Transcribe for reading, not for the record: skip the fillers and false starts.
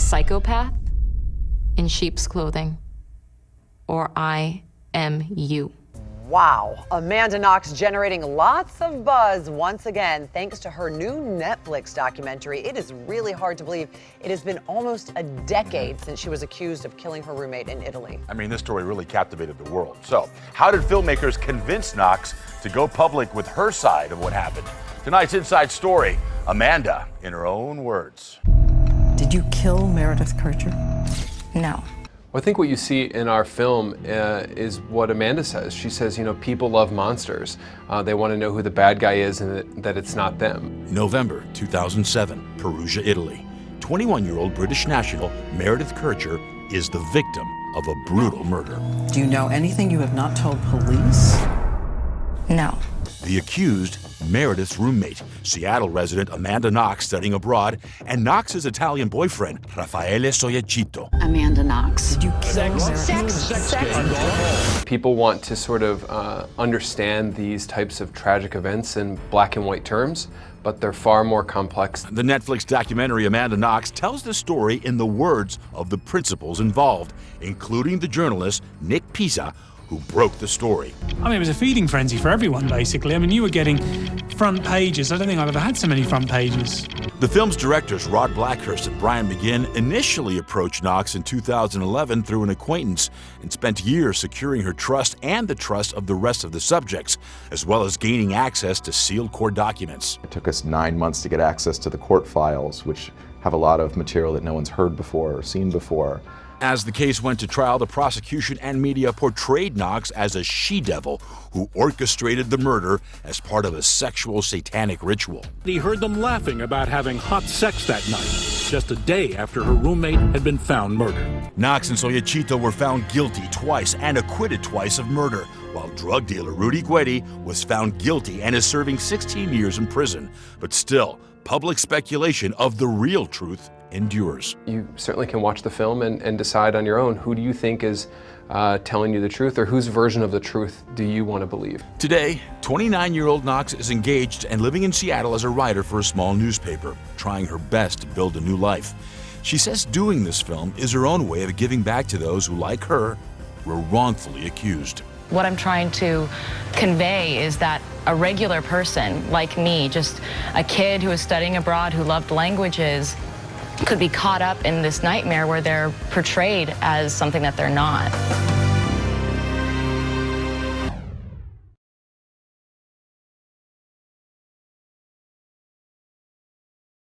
psychopath in sheep's clothing, or I am you. Wow, Amanda Knox generating lots of buzz once again thanks to her new Netflix documentary. It is really hard to believe it has been almost a decade since she was accused of killing her roommate in Italy. I mean, this story really captivated the world. So, how did filmmakers convince Knox to go public with her side of what happened? Tonight's Inside Story, Amanda in her own words. Did you kill Meredith Kircher? No. Well, I think what you see in our film is what Amanda says. She says, you know, people love monsters. They want to know who the bad guy is and that it's not them. November 2007, Perugia, Italy. 21-year-old British national Meredith Kircher is the victim of a brutal murder. Do you know anything you have not told police? No. The accused, Meredith's roommate, Seattle resident Amanda Knox studying abroad, and Knox's Italian boyfriend, Raffaele Sogliacito. Amanda Knox. Did you kill Meredith? People want to sort of understand these types of tragic events in black and white terms, but they're far more complex. The Netflix documentary Amanda Knox tells the story in the words of the principals involved, including the journalist Nick Pisa, who broke the story. I mean, it was a feeding frenzy for everyone, basically. I mean, you were getting front pages. I don't think I've ever had so many front pages. The film's directors, Rod Blackhurst and Brian McGinn, initially approached Knox in 2011 through an acquaintance and spent years securing her trust and the trust of the rest of the subjects, as well as gaining access to sealed court documents. It took us 9 months to get access to the court files, which have a lot of material that no one's heard before or seen before. As the case went to trial, the prosecution and media portrayed Knox as a she-devil who orchestrated the murder as part of a sexual satanic ritual. He heard them laughing about having hot sex that night, just a day after her roommate had been found murdered. Knox and Sogliacito were found guilty twice and acquitted twice of murder, while drug dealer Rudy Guetti was found guilty and is serving 16 years in prison. But still, public speculation of the real truth endures. You certainly can watch the film and decide on your own, who do you think is telling you the truth, or whose version of the truth do you want to believe? Today, 29-year-old Knox is engaged and living in Seattle as a writer for a small newspaper, trying her best to build a new life. She says doing this film is her own way of giving back to those who, like her, were wrongfully accused. What I'm trying to convey is that a regular person like me, just a kid who was studying abroad, who loved languages, could be caught up in this nightmare where they're portrayed as something that they're not.